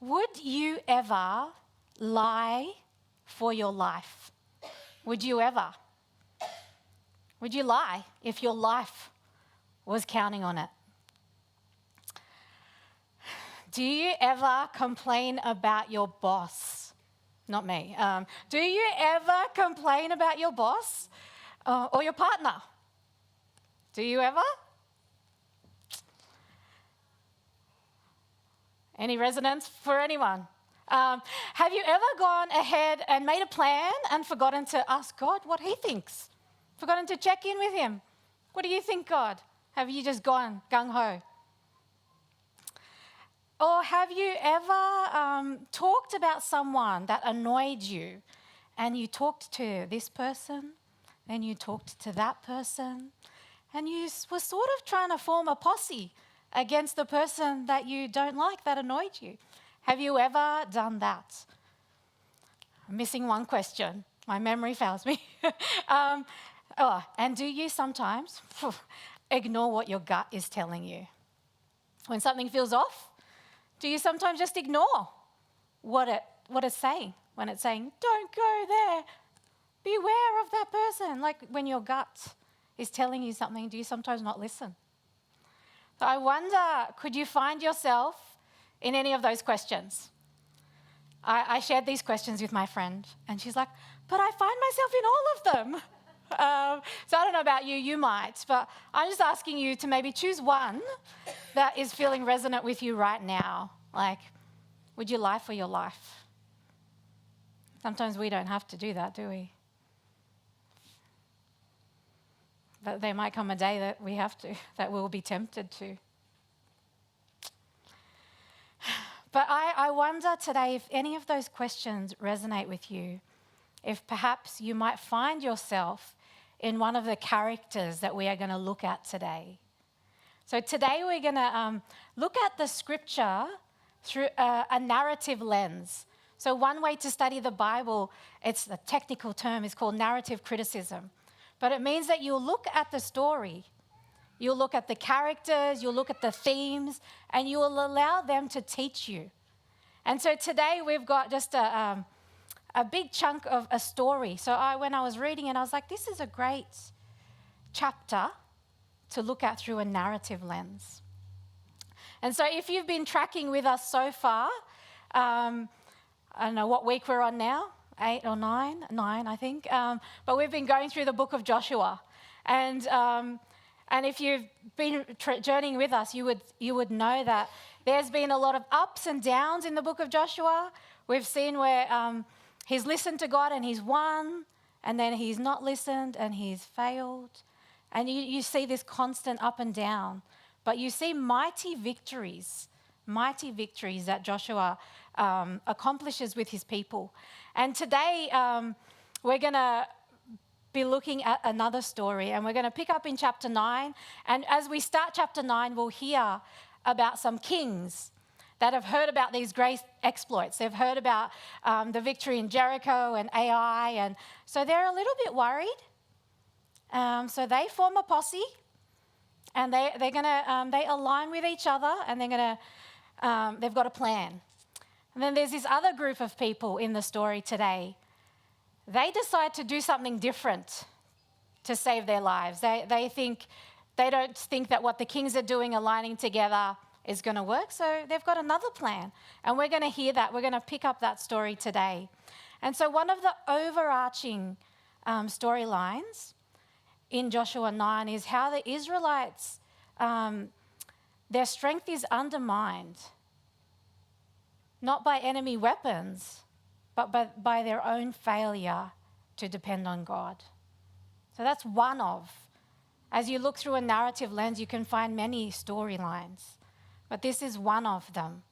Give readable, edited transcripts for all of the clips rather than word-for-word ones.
Would you ever lie for your life? Would you ever? Would you lie if your life was counting on it? Do you ever complain about your boss? Not me. Do you ever complain about your boss or your partner? Do you ever? Any resonance for anyone? Have you ever gone ahead and made a plan and forgotten to ask God what he thinks? Forgotten to check in with him? What do you think, God? Have you just gone gung-ho? Or have you ever talked about someone that annoyed you, and you talked to this person, and you talked to that person, and you were sort of trying to form a posse against the person that you don't like, that annoyed you? Have you ever done that? I'm missing one question. My memory fails me. And do you sometimes ignore what your gut is telling you? When something feels off, do you sometimes just ignore what it's saying? When it's saying, don't go there, beware of that person. Like when your gut is telling you something, do you sometimes not listen? So I wonder, could you find yourself in any of those questions? I shared these questions with my friend, and she's like, but I find myself in all of them. So I don't know about you, you might, but I'm just asking you to maybe choose one that is feeling resonant with you right now. Like, would you lie for your life? Sometimes we don't have to do that, do we? But there might come a day that we have to, that we'll be tempted to. But I wonder today if any of those questions resonate with you, if perhaps you might find yourself in one of the characters that we are going to look at today. So today we're going to look at the scripture through a narrative lens. So one way to study the Bible, it's the technical term, is called narrative criticism. But it means that you'll look at the story, you'll look at the characters, you'll look at the themes, and you will allow them to teach you. And so today we've got just a big chunk of a story. So when I was reading it, I was like, this is a great chapter to look at through a narrative lens. And so if you've been tracking with us so far, I don't know what week we're on now, 8 or 9, I think. But we've been going through the book of Joshua. And if you've been journeying with us, you would know that there's been a lot of ups and downs in the book of Joshua. We've seen where he's listened to God and he's won, and then he's not listened and he's failed. And you see this constant up and down. But you see mighty victories that Joshua accomplishes with his people. And today we're going to be looking at another story, and we're going to pick up in chapter 9. And as we start chapter 9, we'll hear about some kings that have heard about these great exploits. They've heard about the victory in Jericho and Ai, and so they're a little bit worried. So they form a posse, and they align with each other, and they've got a plan. And then there's this other group of people in the story today. They decide to do something different to save their lives. They don't think that what the kings are doing, aligning together, is going to work. So they've got another plan. And we're going to hear that. We're going to pick up that story today. And so one of the overarching storylines in Joshua 9 is how the Israelites, their strength is undermined, not by enemy weapons, but by their own failure to depend on God. So that's one of. As you look through a narrative lens, you can find many storylines, but this is one of them.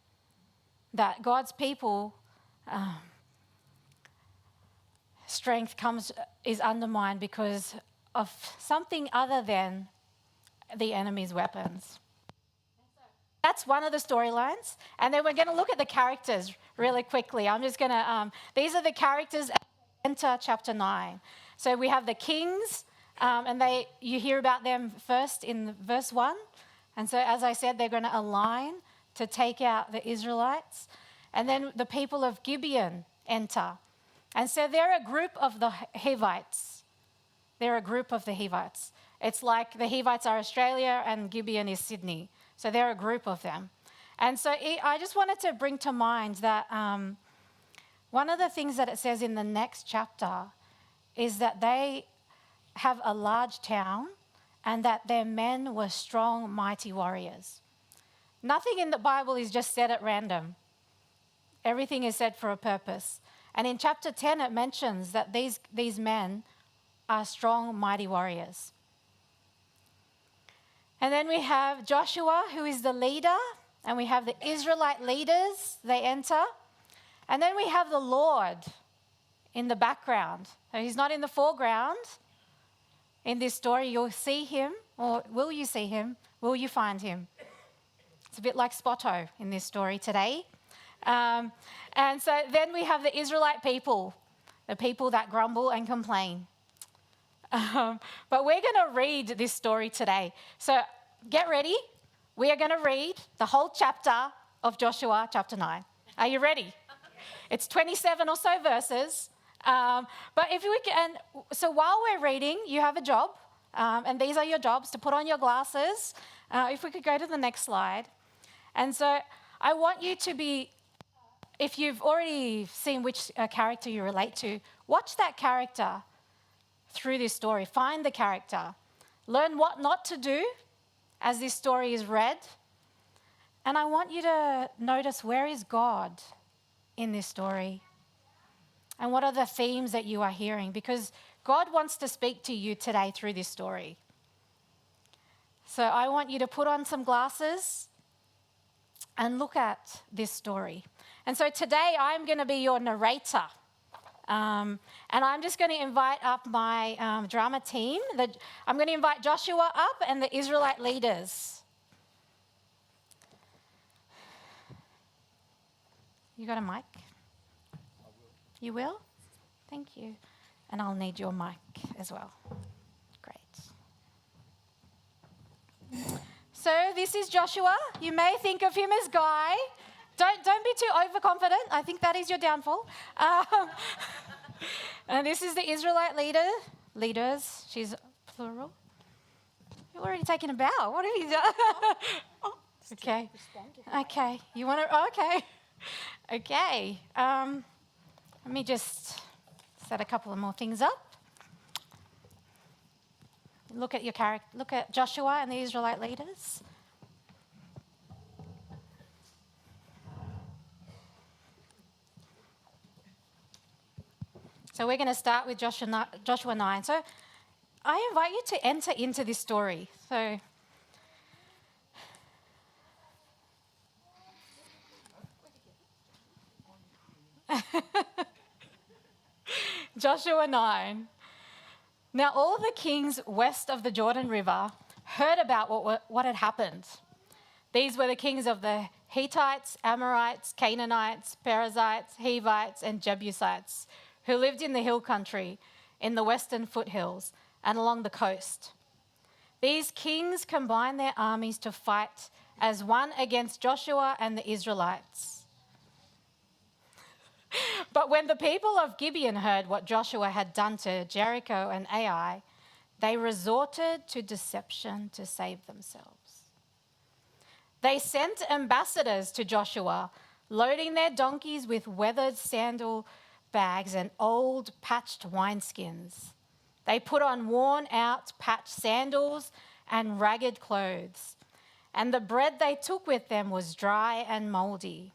That God's people, strength is undermined because of something other than the enemy's weapons. That's one of the storylines. And then we're going to look at the characters really quickly. I'm just going to, these are the characters as we enter chapter 9. So we have the kings, and you hear about them first in verse 1. And so as I said, they're going to align to take out the Israelites. And then the people of Gibeon enter. And so they're a group of the Hivites. They're a group of the Hivites. It's like the Hivites are Australia and Gibeon is Sydney. So they're a group of them. And so I just wanted to bring to mind that one of the things that it says in the next chapter is that they have a large town and that their men were strong, mighty warriors. Nothing in the Bible is just said at random. Everything is said for a purpose. And in chapter 10, it mentions that these men are strong, mighty warriors. And then we have Joshua, who is the leader, and we have the Israelite leaders, they enter. And then we have the Lord in the background. So he's not in the foreground in this story. You'll see him, or will you see him? Will you find him? It's a bit like Spotto in this story today. And so then we have the Israelite people, the people that grumble and complain. But we're going to read this story today. So get ready. We are going to read the whole chapter of Joshua, chapter 9. Are you ready? It's 27 or so verses. But if we can, so while we're reading, you have a job. And these are your jobs: to put on your glasses. If we could go to the next slide. And so I want you to be, if you've already seen which character you relate to, watch that character through this story. Find the character. Learn what not to do as this story is read. And I want you to notice, where is God in this story? And what are the themes that you are hearing? Because God wants to speak to you today through this story. So I want you to put on some glasses and look at this story. And so today I'm going to be your narrator. And I'm just going to invite up my drama team. I'm going to invite Joshua up and the Israelite leaders. You got a mic? I will. You will? Thank you. And I'll need your mic as well. Great. So this is Joshua. You may think of him as Guy. Don't be too overconfident. I think that is your downfall. And this is the Israelite leaders. She's plural. You're already taking a bow. What have you done? Okay. Okay. You want to? Okay. Okay. Let me just set a couple of more things up. Look at your character. Look at Joshua and the Israelite leaders. So we're going to start with Joshua 9. So I invite you to enter into this story. So Joshua 9. Now all the kings west of the Jordan River heard about what had happened. These were the kings of the Hittites, Amorites, Canaanites, Perizzites, Hivites, and Jebusites, who lived in the hill country, in the western foothills, and along the coast. These kings combined their armies to fight as one against Joshua and the Israelites. But when the people of Gibeon heard what Joshua had done to Jericho and Ai, they resorted to deception to save themselves. They sent ambassadors to Joshua, loading their donkeys with weathered sandal bags and old patched wineskins. They put on worn-out patched sandals and ragged clothes, and the bread they took with them was dry and moldy.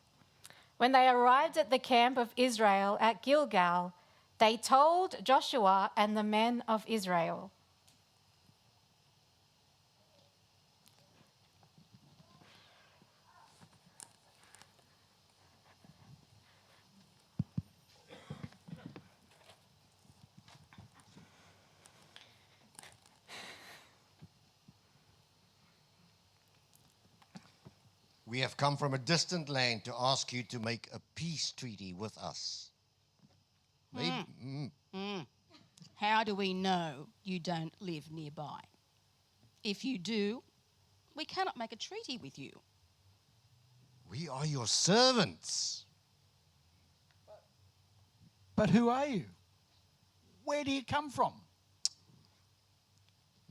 When they arrived at the camp of Israel at Gilgal, they told Joshua and the men of Israel, "We have come from a distant land to ask you to make a peace treaty with us." How do we know you don't live nearby? If you do, we cannot make a treaty with you. "We are your servants." But who are you? Where do you come from?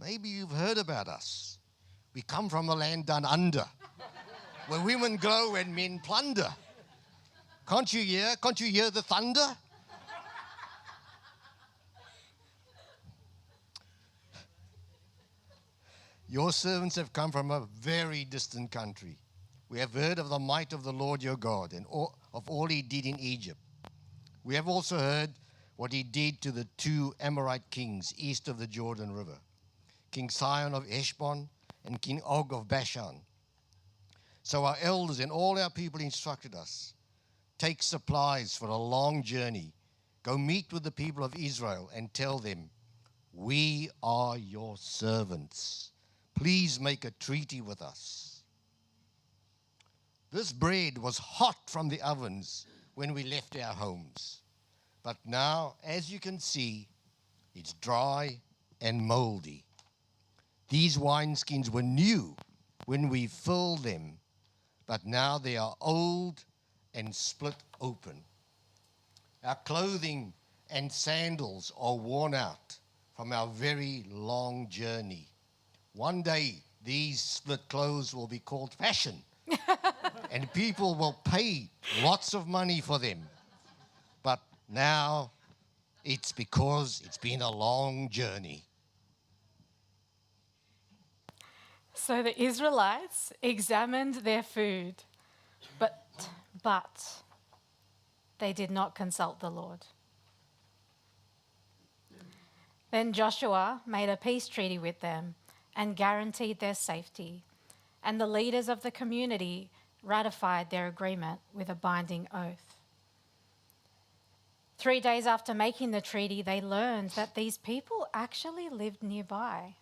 Maybe you've heard about us. We come from a land done under, where women grow and men plunder. Can't you hear? Can't you hear the thunder? Your servants have come from a very distant country. We have heard of the might of the Lord your God and of all he did in Egypt. We have also heard what he did to the two Amorite kings east of the Jordan River, King Sihon of Heshbon and King Og of Bashan. So our elders and all our people instructed us, take supplies for a long journey, go meet with the people of Israel and tell them, we are your servants. Please make a treaty with us. This bread was hot from the ovens when we left our homes. But now, as you can see, it's dry and moldy. These wineskins were new when we filled them, but now they are old and split open. Our clothing and sandals are worn out from our very long journey. One day, these split clothes will be called fashion, and people will pay lots of money for them. But now, it's because it's been a long journey. So the Israelites examined their food, but they did not consult the Lord. Then Joshua made a peace treaty with them and guaranteed their safety, and the leaders of the community ratified their agreement with a binding oath. 3 days after making the treaty, they learned that these people actually lived nearby.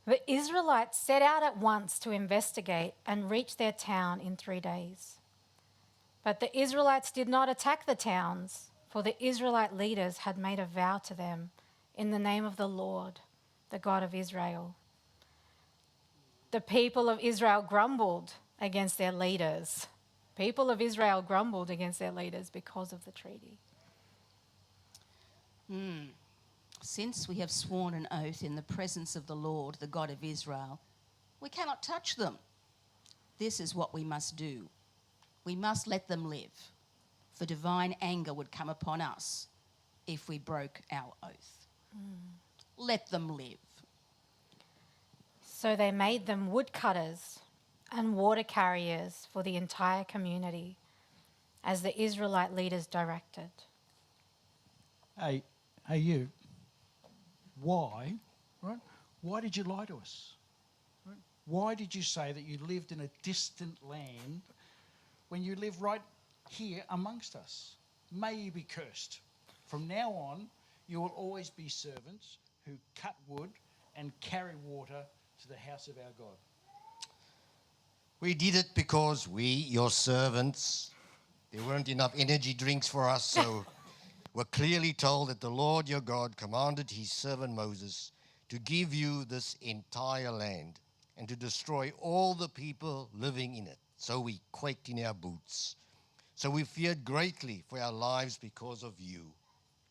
The Israelites set out at once to investigate and reached their town in 3 days. But the Israelites did not attack the towns, for the Israelite leaders had made a vow to them in the name of the Lord, the God of Israel. The people of Israel grumbled against their leaders. People of Israel grumbled against their leaders because of the treaty. Since we have sworn an oath in the presence of the Lord, the God of Israel, we cannot touch them. This is what we must do. We must let them live, for divine anger would come upon us if we broke our oath. Let them live. So they made them woodcutters and water carriers for the entire community, as the Israelite leaders directed. Hey, you. Why? Right? Why did you lie to us? Right? Why did you say that you lived in a distant land when you live right here amongst us? May you be cursed. From now on, you will always be servants who cut wood and carry water to the house of our God. We did it because we, your servants, there weren't enough energy drinks for us, so we're clearly told that the Lord your God commanded his servant Moses to give you this entire land and to destroy all the people living in it. So we quaked in our boots. So we feared greatly for our lives because of you.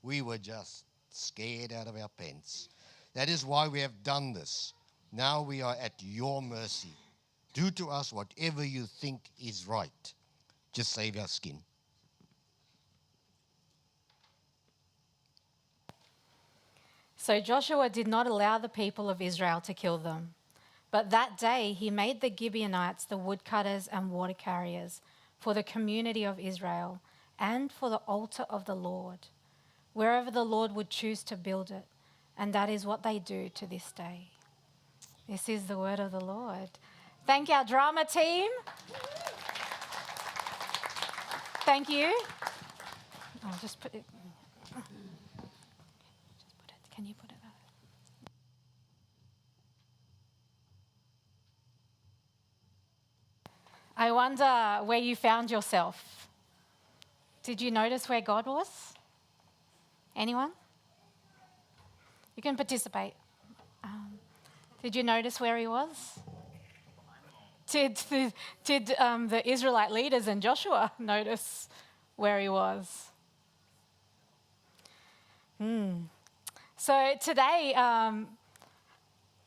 We were just scared out of our pants. That is why we have done this. Now we are at your mercy. Do to us whatever you think is right. Just save our skin. So Joshua did not allow the people of Israel to kill them. But that day he made the Gibeonites the woodcutters and water carriers for the community of Israel and for the altar of the Lord, wherever the Lord would choose to build it. And that is what they do to this day. This is the word of the Lord. Thank our drama team. Thank you. I'll just put it. Can you put it there? I wonder where you found yourself. Did you notice where God was? Anyone? You can participate. Did you notice where he was? Did the Israelite leaders and Joshua notice where he was? So today,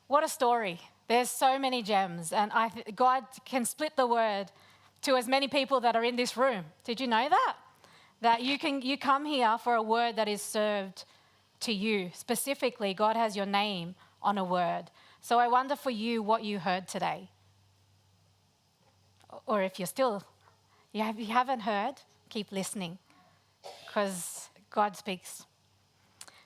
what a story. There's so many gems, and God can split the word to as many people that are in this room. Did you know that? That you come here for a word that is served to you. Specifically, God has your name on a word. So I wonder for you what you heard today. Or if you haven't heard, keep listening, because God speaks.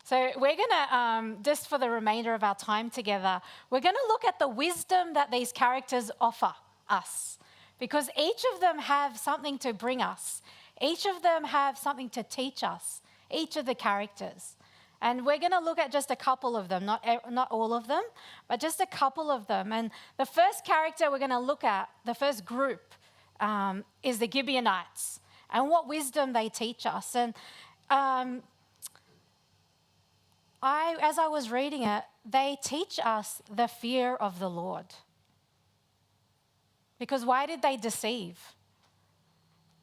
So we're going to, just for the remainder of our time together, we're going to look at the wisdom that these characters offer us, because each of them have something to bring us. Each of them have something to teach us, each of the characters. And we're going to look at just a couple of them, not all of them, but just a couple of them. And the first character we're going to look at, the first group, is the Gibeonites and what wisdom they teach us. And as I was reading it, they teach us the fear of the Lord. Because why did they deceive?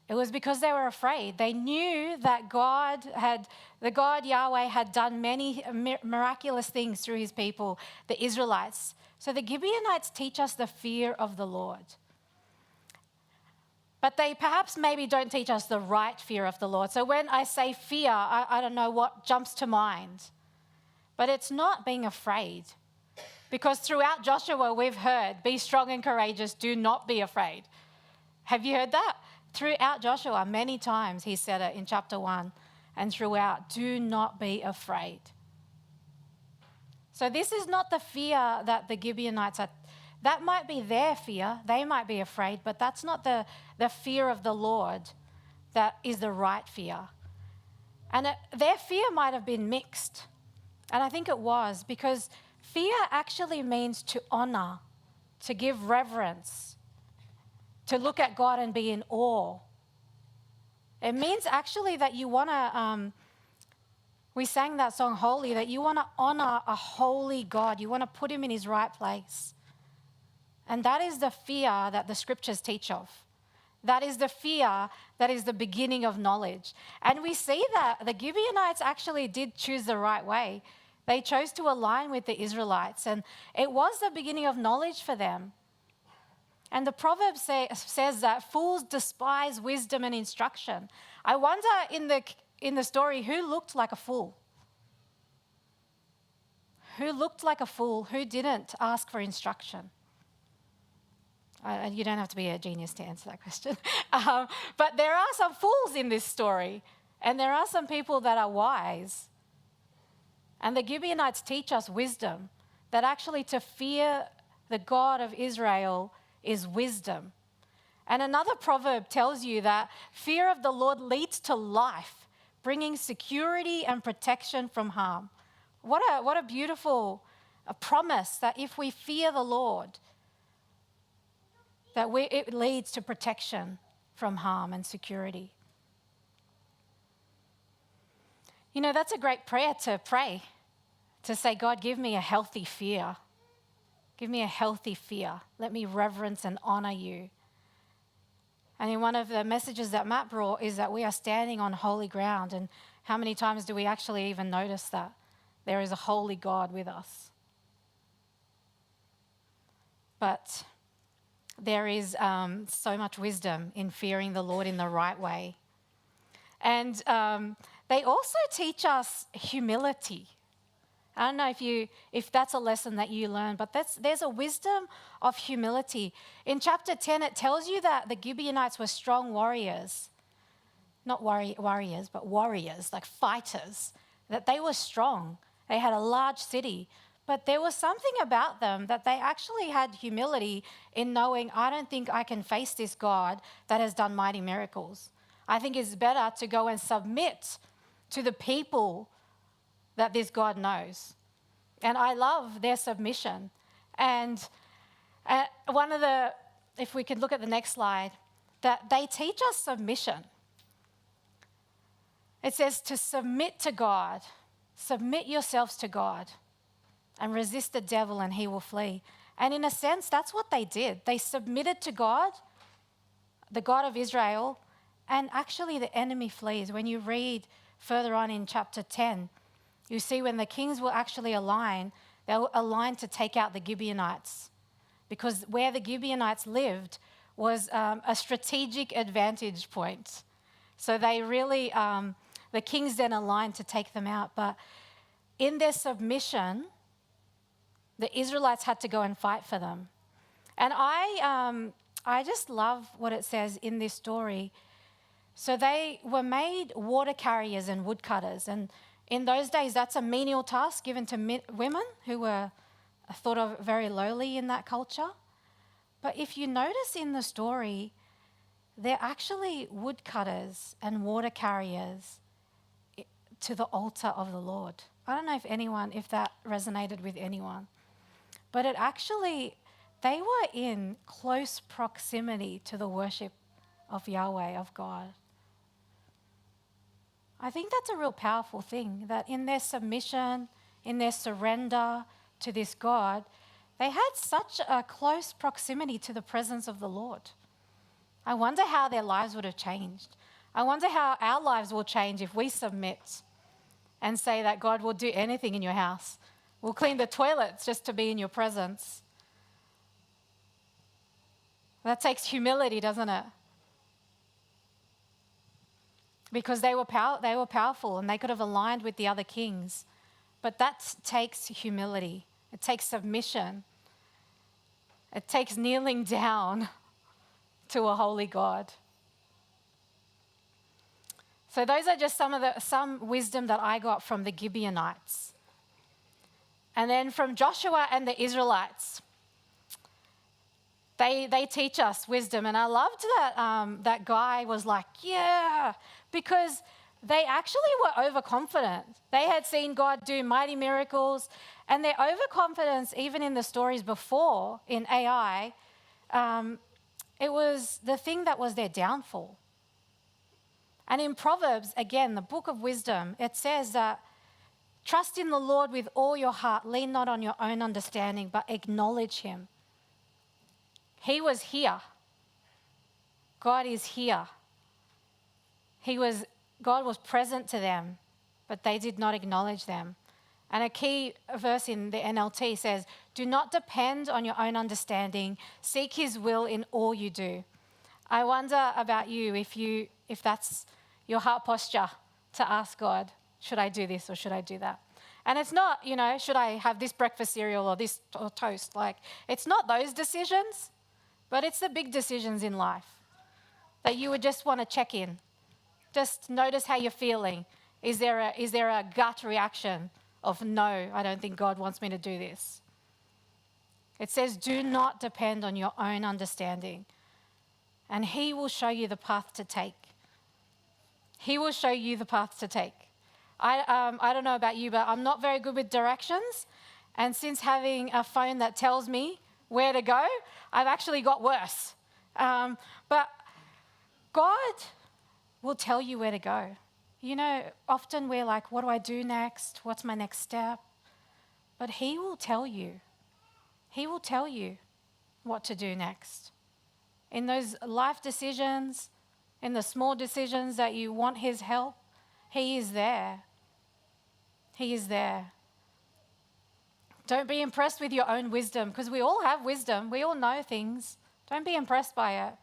It was because they were afraid. They knew that the God Yahweh had done many miraculous things through his people, the Israelites. So the Gibeonites teach us the fear of the Lord. But they perhaps maybe don't teach us the right fear of the Lord. So when I say fear, I don't know what jumps to mind. But it's not being afraid. Because throughout Joshua, we've heard, be strong and courageous, do not be afraid. Have you heard that? Throughout Joshua, many times he said it in chapter 1 and throughout, do not be afraid. So this is not the fear that the Gibeonites are. That might be their fear. They might be afraid, but that's not the fear of the Lord that is the right fear. And their fear might have been mixed. And I think it was, because fear actually means to honor, to give reverence, to look at God and be in awe. It means actually that you want to, we sang that song, Holy, that you want to honor a holy God. You want to put him in his right place. And that is the fear that the scriptures teach of. That is the fear that is the beginning of knowledge. And we see that the Gibeonites actually did choose the right way. They chose to align with the Israelites, and it was the beginning of knowledge for them. And the proverb says that fools despise wisdom and instruction. I wonder in the story, who looked like a fool? Who looked like a fool? Who didn't ask for instruction? You don't have to be a genius to answer that question. But there are some fools in this story, and there are some people that are wise. And the Gibeonites teach us wisdom, that actually to fear the God of Israel is wisdom. And another proverb tells you that fear of the Lord leads to life, bringing security and protection from harm. What a beautiful promise that if we fear the Lord, that it leads to protection from harm and security. You know, that's a great prayer to pray, to say, God, give me a healthy fear. Give me a healthy fear. Let me reverence and honor you. And in one of the messages that Matt brought is that we are standing on holy ground. And how many times do we actually even notice that there is a holy God with us? But there is so much wisdom in fearing the Lord in the right way. And they also teach us humility. I don't know if that's a lesson that you learn, but there's a wisdom of humility. In chapter 10, it tells you that the Gibeonites were strong warriors. Not warriors, but warriors, like fighters. That they were strong. They had a large city. But there was something about them that they actually had humility in knowing, I don't think I can face this God that has done mighty miracles. I think it's better to go and submit to the people that this God knows. And I love their submission. And if we could look at the next slide, that they teach us submission. It says to submit to God. Submit yourselves to God and resist the devil and he will flee. And in a sense, that's what they did. They submitted to God, the God of Israel, and actually the enemy flees. When you read further on in chapter 10, you see when the kings will actually align, they were aligned to take out the Gibeonites, because where the Gibeonites lived was a strategic advantage point. So they really, the kings then aligned to take them out. But in their submission, the Israelites had to go and fight for them. And I just love what it says in this story. So they were made water carriers and woodcutters. And in those days, that's a menial task given to women who were thought of very lowly in that culture. But if you notice in the story, they're actually woodcutters and water carriers to the altar of the Lord. I don't know if that resonated with anyone. But it actually, they were in close proximity to the worship of Yahweh, of God. I think that's a real powerful thing, that in their submission, in their surrender to this God, they had such a close proximity to the presence of the Lord. I wonder how their lives would have changed. I wonder how our lives will change if we submit and say that God will do anything in your house. We'll clean the toilets just to be in your presence. That takes humility, doesn't it? Because they were powerful and they could have aligned with the other kings. But that takes humility. It takes submission. It takes kneeling down to a holy God. So those are just some wisdom that I got from the Gibeonites. And then from Joshua and the Israelites, they teach us wisdom. And I loved that that guy was like, yeah, because they actually were overconfident. They had seen God do mighty miracles, and their overconfidence, even in the stories before in AI, it was the thing that was their downfall. And in Proverbs, again, the book of wisdom, it says that trust in the Lord with all your heart, lean not on your own understanding, but acknowledge him. He was here. God is here. God was present to them, but they did not acknowledge them. And a key verse in the NLT says, do not depend on your own understanding, seek his will in all you do. I wonder about you if that's your heart posture to ask God, should I do this or should I do that? And it's not, should I have this breakfast cereal or this or toast? Like, it's not those decisions, but it's the big decisions in life that you would just want to check in. Just notice how you're feeling. Is there a gut reaction of, no, I don't think God wants me to do this? It says, do not depend on your own understanding, and he will show you the path to take. He will show you the path to take. I don't know about you, but I'm not very good with directions. And since having a phone that tells me where to go, I've actually got worse. But God will tell you where to go. Often we're like, what do I do next? What's my next step? But he will tell you. He will tell you what to do next. In those life decisions, in the small decisions that you want his help, he is there. He is there. Don't be impressed with your own wisdom, because we all have wisdom. We all know things. Don't be impressed by it.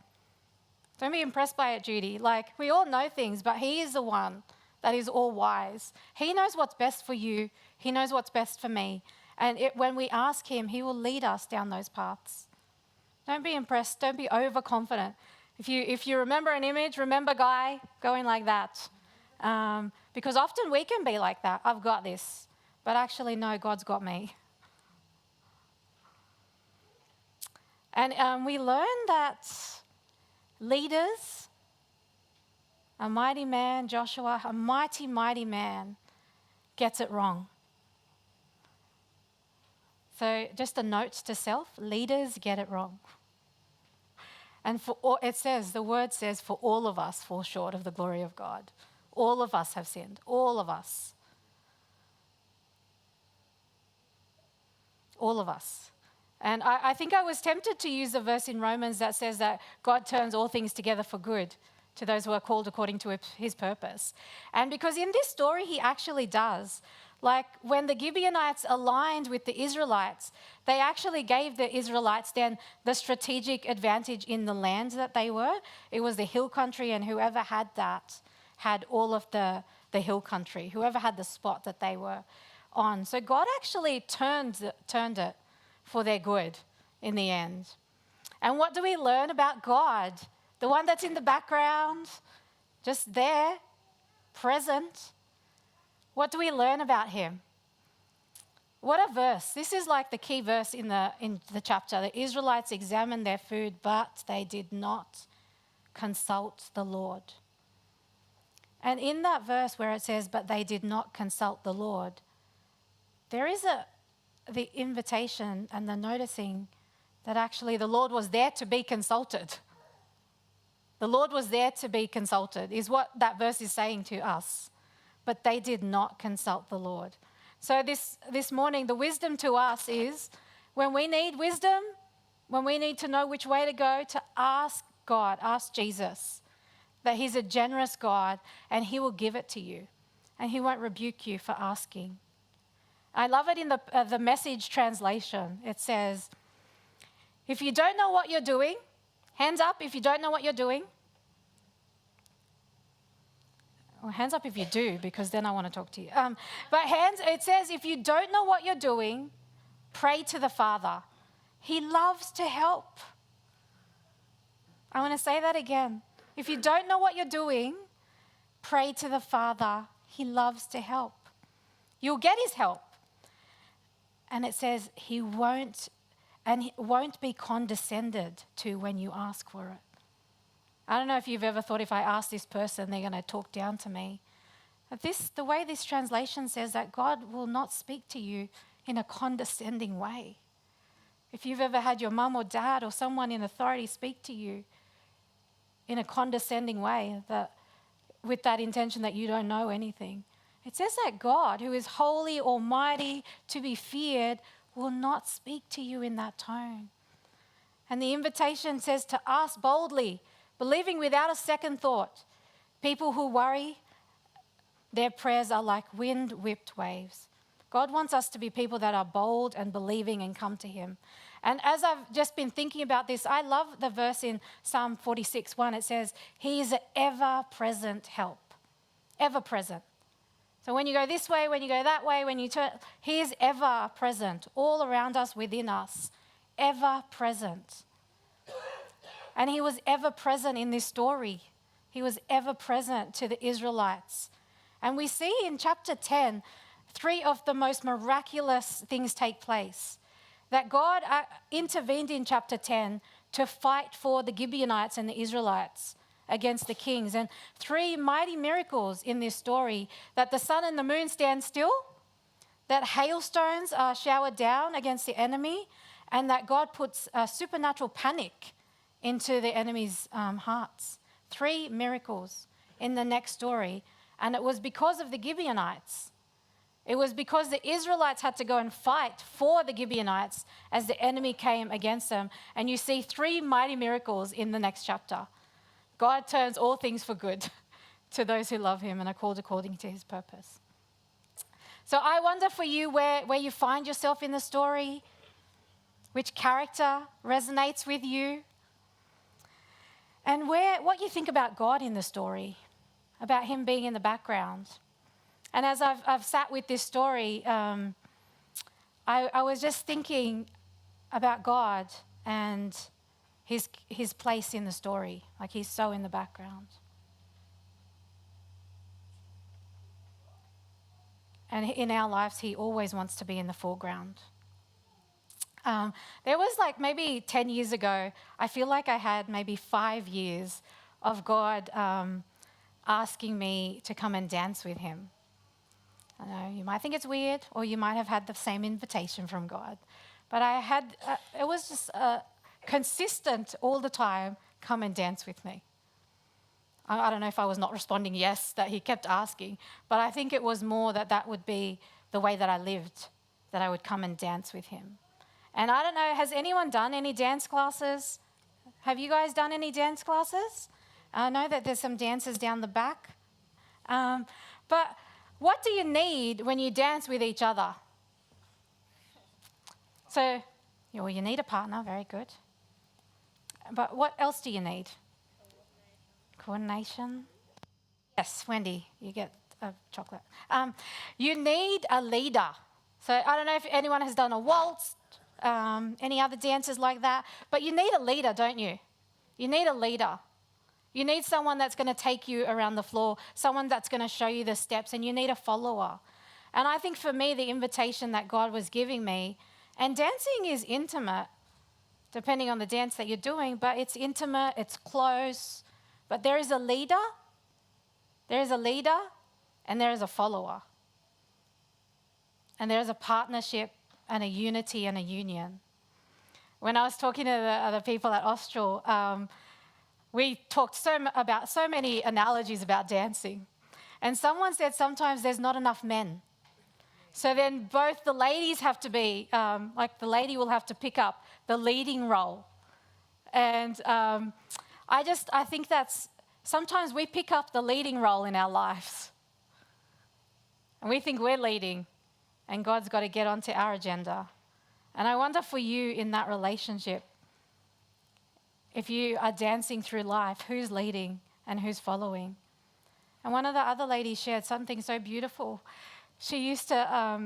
Don't be impressed by it, Judy. Like, we all know things, but he is the one that is all wise. He knows what's best for you. He knows what's best for me. And when we ask him, he will lead us down those paths. Don't be impressed. Don't be overconfident. If you remember an image, remember Guy going like that. Because often we can be like that. I've got this. But actually, no, God's got me. And we learn that leaders, a mighty man, Joshua, a mighty, mighty man, gets it wrong. So just a note to self, leaders get it wrong. And the word says, for all of us fall short of the glory of God. All of us have sinned. All of us. All of us. And I think I was tempted to use the verse in Romans that says that God turns all things together for good to those who are called according to his purpose. And because in this story, he actually does. Like when the Gibeonites aligned with the Israelites, they actually gave the Israelites then the strategic advantage in the land that they were. It was the hill country, and whoever had that had all of the hill country, whoever had the spot that they were on. So God actually turned it for their good in the end. And what do we learn about God? The one that's in the background, just there, present. What do we learn about him? What a verse. This is like the key verse in the chapter. The Israelites examined their food, but they did not consult the Lord. And in that verse where it says, but they did not consult the Lord, there is the invitation and the noticing that actually the Lord was there to be consulted. The Lord was there to be consulted, is what that verse is saying to us. But they did not consult the Lord. So this morning, the wisdom to us is when we need wisdom, when we need to know which way to go, to ask God, ask Jesus, that he's a generous God and he will give it to you and he won't rebuke you for asking. I love it in the Message translation. It says, if you don't know what you're doing, hands up if you don't know what you're doing. Well, hands up if you do, because then I want to talk to you. But it says, if you don't know what you're doing, pray to the Father. He loves to help. I want to say that again. If you don't know what you're doing, pray to the Father. He loves to help. You'll get his help. And it says he won't be condescended to when you ask for it. I don't know if you've ever thought if I ask this person, they're going to talk down to me. But the way this translation says that God will not speak to you in a condescending way. If you've ever had your mum or dad or someone in authority speak to you in a condescending way, with that intention that you don't know anything, it says that God, who is holy, almighty, to be feared, will not speak to you in that tone. And the invitation says to ask boldly, believing without a second thought. People who worry, their prayers are like wind-whipped waves. God wants us to be people that are bold and believing and come to him. And as I've just been thinking about this, I love the verse in Psalm 46:1. It says, he is an ever-present help. Ever-present. So when you go this way, when you go that way, when you turn, he is ever-present, all around us, within us. Ever-present. And he was ever present in this story. He was ever present to the Israelites. And we see in chapter 10, 3 of the most miraculous things take place. That God intervened in chapter 10 to fight for the Gibeonites and the Israelites against the kings. And 3 mighty miracles in this story, that the sun and the moon stand still, that hailstones are showered down against the enemy, and that God puts a supernatural panic into the enemy's hearts. 3 miracles in the next story. And it was because of the Gibeonites. It was because the Israelites had to go and fight for the Gibeonites as the enemy came against them. And you see 3 mighty miracles in the next chapter. God turns all things for good to those who love him and are called according to his purpose. So I wonder for you where you find yourself in the story, which character resonates with you, and what you think about God in the story, about him being in the background. And as I've sat with this story, I was just thinking about God and his place in the story. Like he's so in the background. And in our lives, he always wants to be in the foreground. There was like maybe 10 years ago, I feel like I had maybe 5 years of God asking me to come and dance with him. I know you might think it's weird, or you might have had the same invitation from God. But I had, it was just consistent all the time, come and dance with me. I don't know if I was not responding yes, that he kept asking, but I think it was more that would be the way that I lived, that I would come and dance with him. And I don't know, has anyone done any dance classes? Have you guys done any dance classes? I know that there's some dancers down the back. But what do you need when you dance with each other? So, well, you need a partner, very good. But what else do you need? Coordination. Yes, Wendy, you get a chocolate. You need a leader. So I don't know if anyone has done a waltz, any other dances like that, but you need a leader, don't you? You need a leader. You need someone that's going to take you around the floor, someone that's going to show you the steps, and you need a follower. And I think for me, the invitation that God was giving me, and dancing is intimate, depending on the dance that you're doing, but it's intimate, it's close, but there is a leader, and there is a follower. And there is a partnership and a unity and a union. When I was talking to the other people at Austral, we talked about so many analogies about dancing. And someone said sometimes there's not enough men. So then both the ladies have to be, the lady will have to pick up the leading role. And I think that's, sometimes we pick up the leading role in our lives. And we think we're leading, and God's got to get onto our agenda. And I wonder for you in that relationship, if you are dancing through life, who's leading and who's following? And one of the other ladies shared something so beautiful. She used to,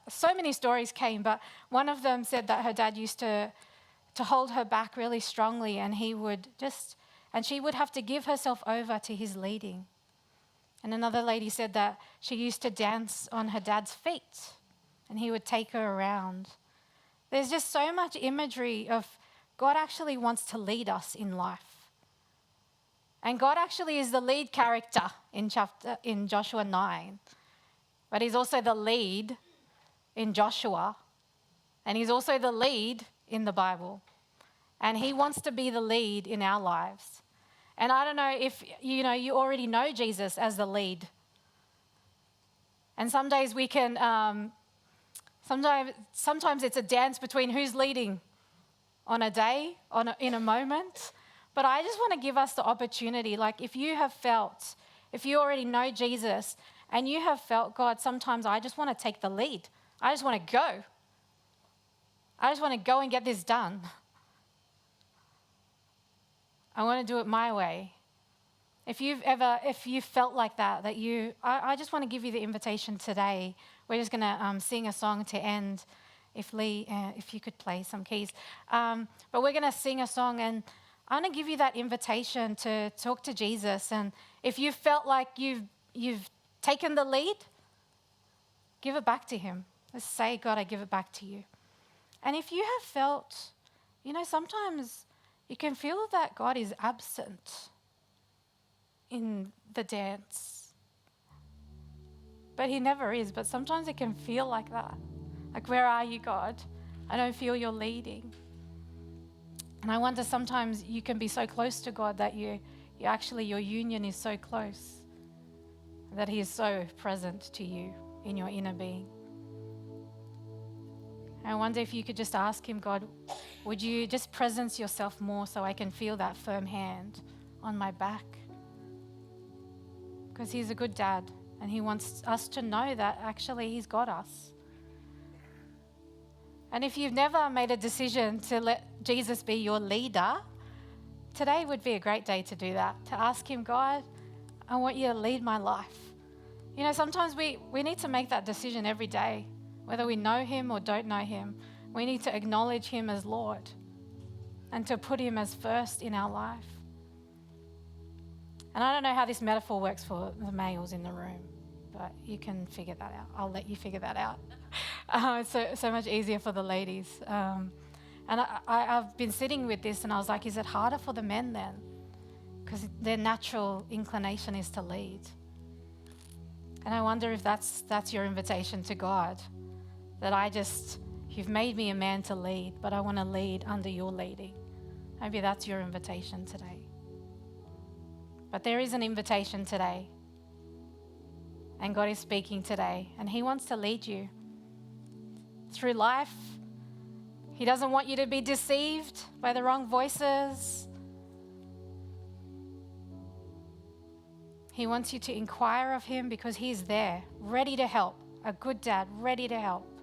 so many stories came, but one of them said that her dad used to hold her back really strongly, and she would have to give herself over to his leading. And another lady said that she used to dance on her dad's feet, and he would take her around. There's just so much imagery of God actually wants to lead us in life. And God actually is the lead character in Joshua 9. But he's also the lead in Joshua. And he's also the lead in the Bible. And he wants to be the lead in our lives. And I don't know if you already know Jesus as the lead. And some days we can, sometimes it's a dance between who's leading on a day, in a moment. But I just want to give us the opportunity, like if you already know Jesus and you have felt, God, sometimes I just want to take the lead. I just want to go. I just want to go and get this done. I want to do it my way. If you've felt like that I just want to give you the invitation today. We're just going to sing a song to end. If Lee, if you could play some keys. But we're going to sing a song, and I want to give you that invitation to talk to Jesus. And if you felt like you've taken the lead, give it back to him. Let's say, God, I give it back to you. And if you have felt, sometimes you can feel that God is absent in the dance. But he never is, but sometimes it can feel like that. Like, where are you, God? I don't feel you're leading. And I wonder sometimes you can be so close to God that your union is so close that he is so present to you in your inner being. I wonder if you could just ask him, God, would you just presence yourself more so I can feel that firm hand on my back? Because he's a good dad and he wants us to know that actually he's got us. And if you've never made a decision to let Jesus be your leader, today would be a great day to do that, to ask him, God, I want you to lead my life. Sometimes we need to make that decision every day, whether we know him or don't know him. We need to acknowledge him as Lord and to put him as first in our life. And I don't know how this metaphor works for the males in the room, but you can figure that out. I'll let you figure that out. It's so much easier for the ladies. And I've been sitting with this and I was like, is it harder for the men then? Because their natural inclination is to lead. And I wonder if that's your invitation to God, that you've made me a man to lead, but I want to lead under your leading. Maybe that's your invitation today. But there is an invitation today. And God is speaking today. And he wants to lead you through life, He doesn't want you to be deceived by the wrong voices. He wants you to inquire of him because he's there, ready to help. A good dad, ready to help.